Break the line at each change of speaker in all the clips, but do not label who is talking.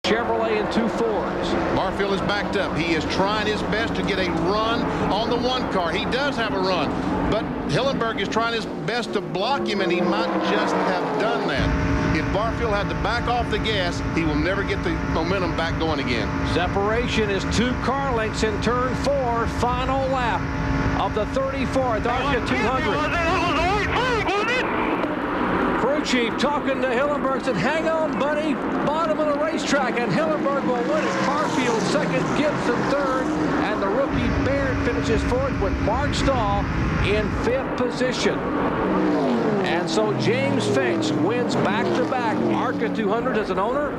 Chevrolet in 2 4s.
Barfield is backed up. He is trying his best to get a run on the 1 car. He does have a run, but Hillenberg is trying his best to block him, and he might just have done that. If Barfield had to back off the gas, he will never get the momentum back going again.
Separation is 2 car lengths in turn 4. Final lap of the 34th ARCA 200. Crew chief talking to Hillenberg, said, hang on, buddy, bottom of the racetrack, and Hillenberg will win it. Barfield second, Gibson third, and the rookie Baird finishes fourth with Mark Stahl in 5th position. And so James Finch wins back-to-back ARCA 200 as an owner.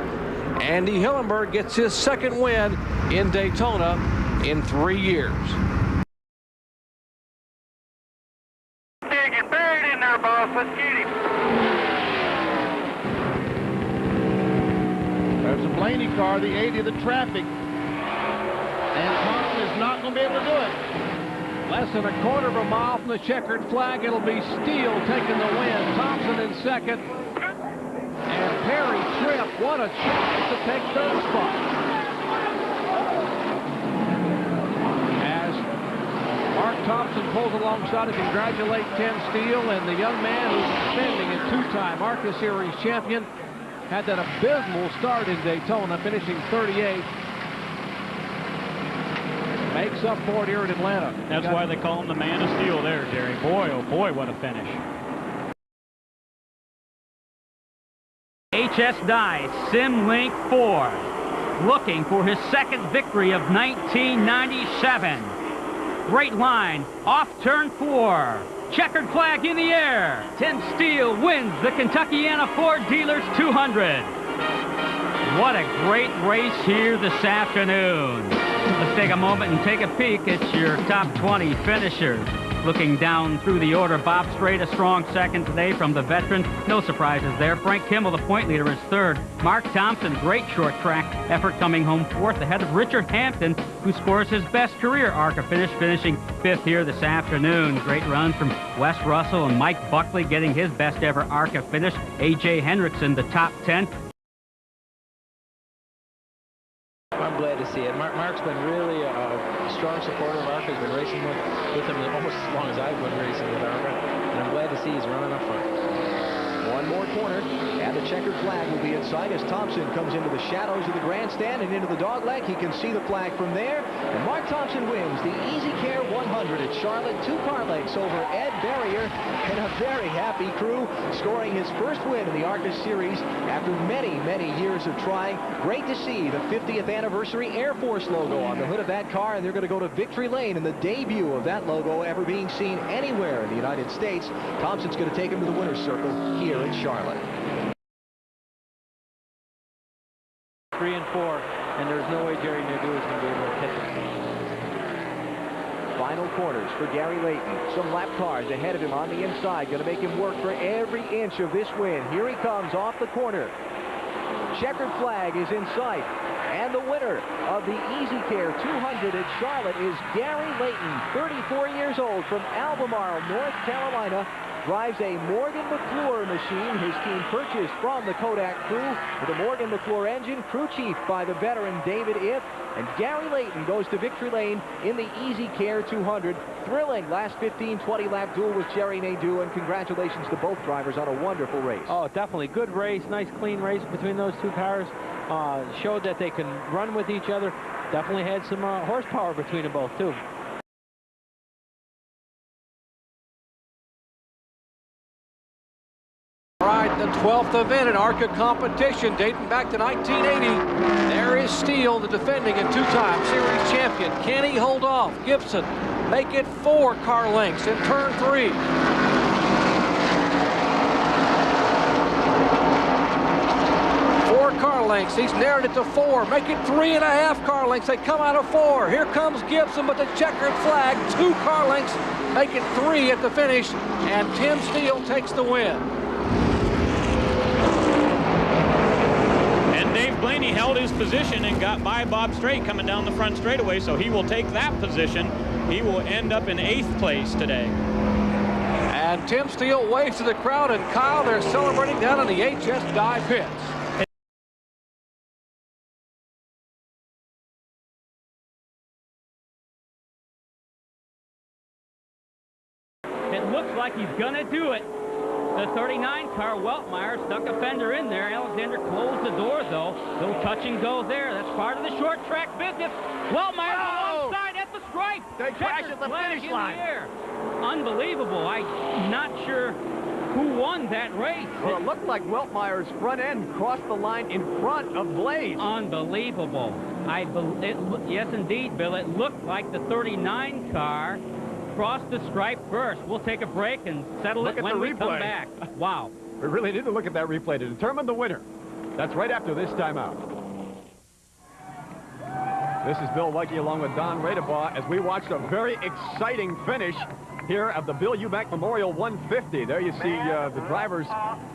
Andy Hillenberg gets his second win in Daytona in 3 years.
Get buried in there, boss. Let's get him.
There's a Blaney car, the 80 of the traffic. And Thompson is not going to be able to do it.
Less than a quarter of a mile from the checkered flag. It'll be Steele taking the win. Thompson in second. And Perry Tripp, what a chance to take third spot. As Mark Thompson pulls alongside to congratulate Tim Steele, and the young man who's defending a 2-time ARCA Series champion, had that abysmal start in Daytona, finishing 38. Makes up for it here in Atlanta.
That's why they call him the man of steel there, Jerry. Boy, oh boy, what a finish.
HS Dye, SimLink 4, looking for his second victory of 1997. Great line, off turn 4. Checkered flag in the air. Tim Steele wins the Kentuckiana Ford Dealers 200. What a great race here this afternoon. Let's take a moment and take a peek at your top 20 finishers. Looking down through the order, Bob Strait a strong second today from the veteran. No surprises there. Frank Kimmel, the point leader, is third. Mark Thompson, great short track effort, coming home fourth, ahead of Richard Hampton, who scores his best career ARCA finish, finishing 5th here this afternoon. Great run from Wes Russell and Mike Buckley getting his best ever ARCA finish. A.J. Hendrickson, the top 10.
I'm glad to see it. Mark's been really a strong supporter of ARCA. He's been racing with him almost as long as I've been racing with ARCA, and I'm glad to see he's running up front.
One more corner, and the checkered flag will be in sight as Thompson comes into the shadows of the grandstand and into the dogleg. He can see the flag from there, and Mark Thompson wins the Easy Care 100 at Charlotte, 2 car lengths over Ed Barrier, and a very happy crew, scoring his first win in the ARCA Series after many, many years of trying. Great to see the 50th anniversary Air Force logo on the hood of that car, and they're going to go to Victory Lane in the debut of that logo ever being seen anywhere in the United States. Thompson's going to take him to the winner's circle here in Charlotte.
3 and 4, and there's no way Jerry Nadeau is going to be able to catch it.
Final corners for Gary Layton. Some lap cars ahead of him on the inside, going to make him work for every inch of this win. Here he comes off the corner. Checkered flag is in sight, and the winner of the Easy Care 200 at Charlotte is Gary Layton, 34 years old, from Albemarle, North Carolina. Drives a Morgan McClure machine his team purchased from the Kodak crew with a Morgan McClure engine, crew chief by the veteran David If, and Gary Layton goes to Victory Lane in the Easy Care 200. Thrilling last 15-20 lap duel with Jerry Nadeau, and congratulations to both drivers on a wonderful race.
Oh, definitely good race, nice clean race between those 2 cars. Showed that they can run with each other. Definitely had some horsepower between them both too.
All right, the 12th event in ARCA competition dating back to 1980. There is Steele, the defending and 2-time series champion. Can he hold off Gibson? Make it 4 car lengths in turn 3. 4 car lengths. He's narrowed it to 4. Make it 3.5 car lengths. They come out of 4. Here comes Gibson, but the checkered flag. 2 car lengths. Make it 3 at the finish, and Tim Steele takes the win.
Dave Blaney held his position and got by Bob Strait coming down the front straightaway, so he will take that position. He will end up in 8th place today.
And Tim Steele waves to the crowd, and Kyle, they're celebrating down in the HS Dye pits.
gonna do it. The 39 car, Weltmeyer, stuck a fender in there. Alexander closed the door, though. Little touch and go there. That's part of the short track business. Weltmeyer alongside at the stripe.
They crash at the finish line.
Unbelievable. I'm not sure who won that race.
Well, it looked like Weltmeyer's front end crossed the line in front of Blaze.
Unbelievable. Yes, indeed, Bill. It looked like the 39 car crossed the stripe first. We'll take a break and settle it when we come back. Wow.
We really need to look at that replay to determine the winner. That's right after this timeout. This is Bill Wegge along with Don Radebaugh as we watched a very exciting finish here of the Bill Eubank Memorial 150. There you see the drivers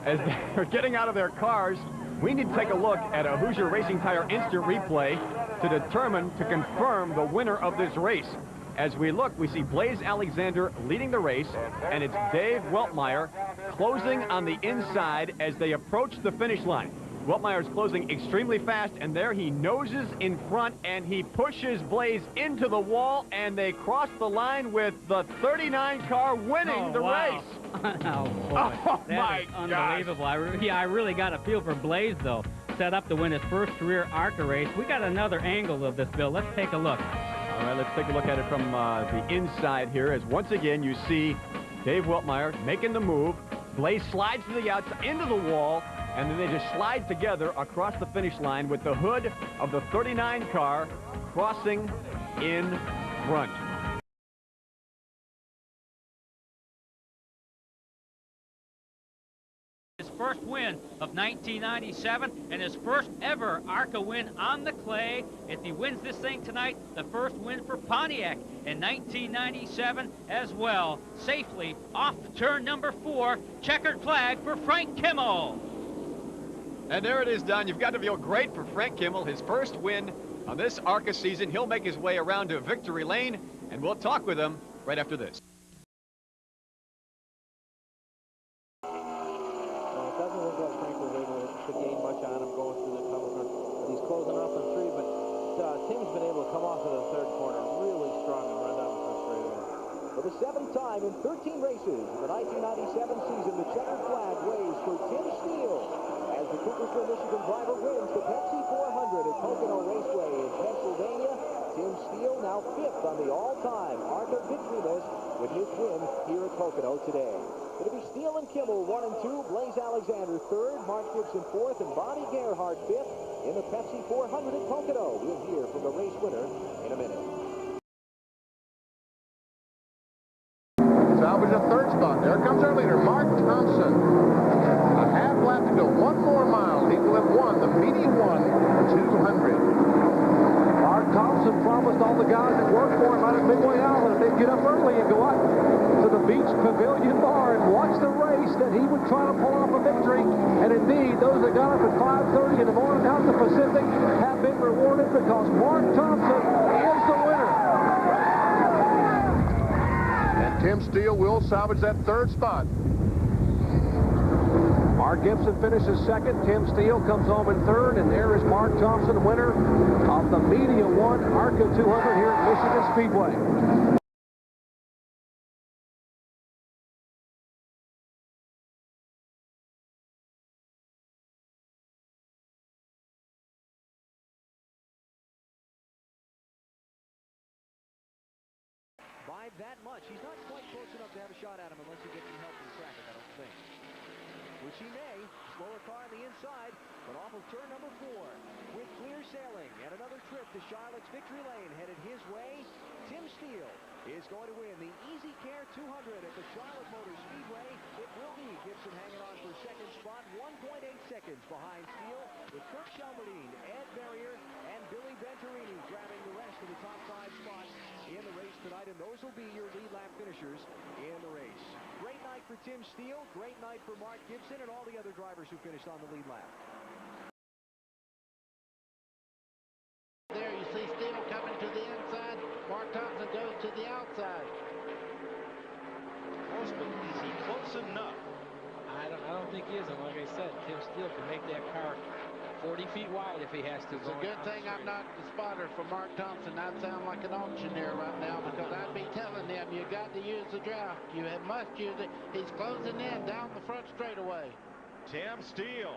as they're getting out of their cars. We need to take a look at a Hoosier Racing Tire instant replay to confirm the winner of this race. As we look, we see Blaze Alexander leading the race, and it's Dave Weltmeyer closing on the inside as they approach the finish line. Weltmeyer's closing extremely fast, and there he noses in front, and he pushes Blaze into the wall, and they cross the line with the 39 car winning the race.
Oh, boy. That is unbelievable. I really got a feel for Blaze, though. Set up to win his first career ARCA race. We got another angle of this, Bill. Let's take a look.
All right, let's take a look at it from the inside here, as once again you see Dave Weltmeyer making the move. Blaze slides to the outside into the wall, and then they just slide together across the finish line with the hood of the 39 car crossing in front.
His first win of 1997 and his first ever ARCA win on the clay. If he wins this thing tonight, the first win for Pontiac in 1997 as well. Safely off turn number 4, checkered flag for Frank Kimmel.
And there it is, Don. You've got to feel great for Frank Kimmel, his first win on this ARCA season. He'll make his way around to victory lane, and we'll talk with him right after this.
It doesn't look like Frank was able to gain much on him going through the tunnel. He's closing off on 3, but Tim's been able to come off of the third corner really strong and run down the front straightaway.
For the 7th time in 13 races in the 1997 season, the checkered flag waves for Tim Steele as the Coopersville, Michigan driver wins the Pepsi 400 at Pocono Raceway in Pennsylvania. Tim Steele now 5th on the all-time ARCA victory list with his win here at Pocono today. It'll be Steele and Kimmel 1 and 2, Blaze Alexander 3rd, Mark Gibson 4th, and Bonnie Gerhardt 5th in the Pepsi 400 at Pocono. We'll hear from the race winner in a minute.
Salvage a third spot. There comes our leader, Mark Thompson. A half lap to go. 1 more mile. He will have won the Media 200.
Mark Thompson promised all the guys that worked for him out at Midway Island if they'd get up early and go out to the Beach Pavilion Bar and watch the race that he would try to pull off a victory. And indeed, those that got up at 5:30 in the morning out in the Pacific have been rewarded because Mark Thompson is the winner.
And Tim Steele will salvage that third spot.
Mark Gibson finishes 2nd. Tim Steele comes home in 3rd. And there is Mark Thompson, winner of the Media 1 ARCA 200 here at Michigan Speedway.
By that much, he's not quite close enough to have a shot at him unless he gets some help from traffic, I don't think. Which he may. Slower car on the inside, but off of turn number 4 with clear sailing and another trip to Charlotte's victory lane headed his way. Tim Steele is going to win the Easy Care 200 at the Charlotte Motor Speedway. It will be Gibson hanging on for 2nd spot, 1.8 seconds behind Steele, with Kirk Shelmerdine, Ed Barrier, and Billy Venturini grabbing the rest of the top 5 spots in the race tonight, and those will be your lead lap finishers in the race. Great night for Tim Steele, great night for Mark Gibson, and all the other drivers who finished on the lead lap.
There you see Steele coming to the inside. Mark Thompson goes to the outside.
Close, but is he close enough?
I
I don't think he is. And like I said, Tim Steele can make that car 40 feet wide if he has to.
It's a good thing I'm not the spotter for Mark Thompson. I'd sound like an auctioneer right now because I'd be telling them you got to use the draft. You must use it. He's closing in down the front straightaway.
Tim Steele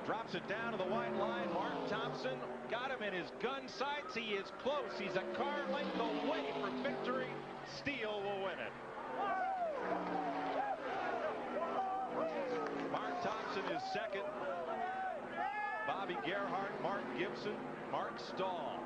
drops it down to the white line. Mark Thompson got him in his gun sights. He is close. He's a car length away for victory. Steele will win it. Mark Thompson is second. Bobby Gerhart, Mark Gibson, Mark Stahl.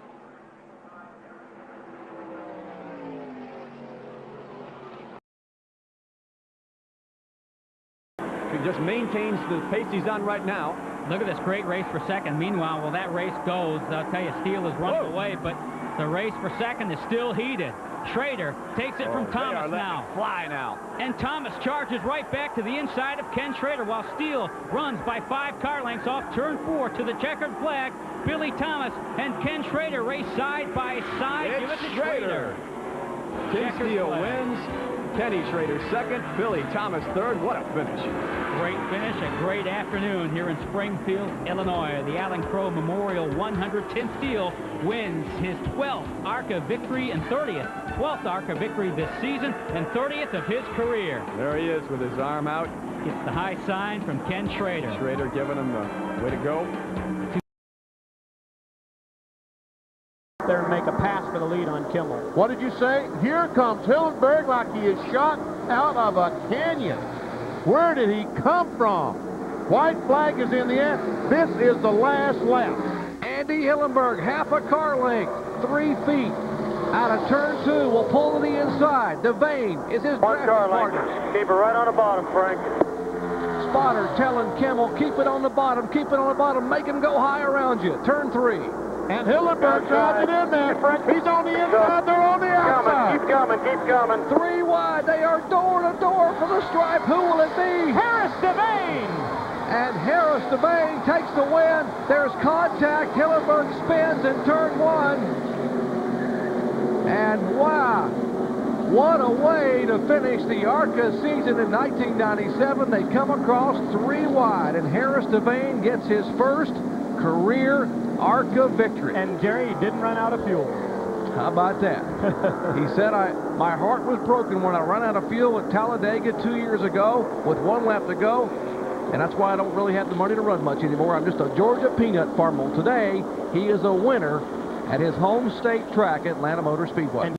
He just maintains the pace he's on right now.
Look at this great race for second. Meanwhile, while that race goes, I'll tell you, Steele is running away, but the race for second is still heated. Schrader takes it from Thomas now.
Fly now.
And Thomas charges right back to the inside of Ken Schrader while Steele runs by 5 car lengths off turn 4 to the checkered flag. Billy Thomas and Ken Schrader race side by side. Give it to Schrader.
Tim Steele wins. Kenny Schrader second. Billy Thomas third. What a finish.
Great finish. A great afternoon here in Springfield, Illinois. The Alan Crow Memorial 100. Tim Steele wins his 12th ARCA victory and 30th. 12th ARCA victory this season and 30th of his career.
There he is with his arm out.
Gets the high sign from Ken Schrader.
Schrader giving him the way to go.
There and make a pass for the lead on Kimmel.
What did you say? Here comes Hillenberg like he is shot out of a canyon. Where did he come from? White flag is in the end. This is the last lap.
Andy Hillenberg, half a car length, 3 feet. Out of turn 2, will pull to the inside. Devane is his drafting partner.
Keep it right on the bottom, Frank.
Spotter telling Kimmel, keep it on the bottom, keep it on the bottom, make him go high around you. Turn 3.
And Hillenberg drives it in there. He's on the inside, they're on the outside.
Keep coming, keep coming.
3 wide, they are door to door for the stripe. Who will it be?
Harris Devane!
And Harris Devane takes the win. There's contact. Hillenberg spins in turn 1. And wow, what a way to finish the ARCA season in 1997. They come across 3 wide, and Harris Devane gets his first career ARCA victory.
And Jerry didn't run out of fuel.
How about that? He said, my heart was broken when I ran out of fuel at Talladega 2 years ago with 1 lap to go. And that's why I don't really have the money to run much anymore. I'm just a Georgia peanut farmer. Today, he is a winner at his home state track at Atlanta Motor Speedway.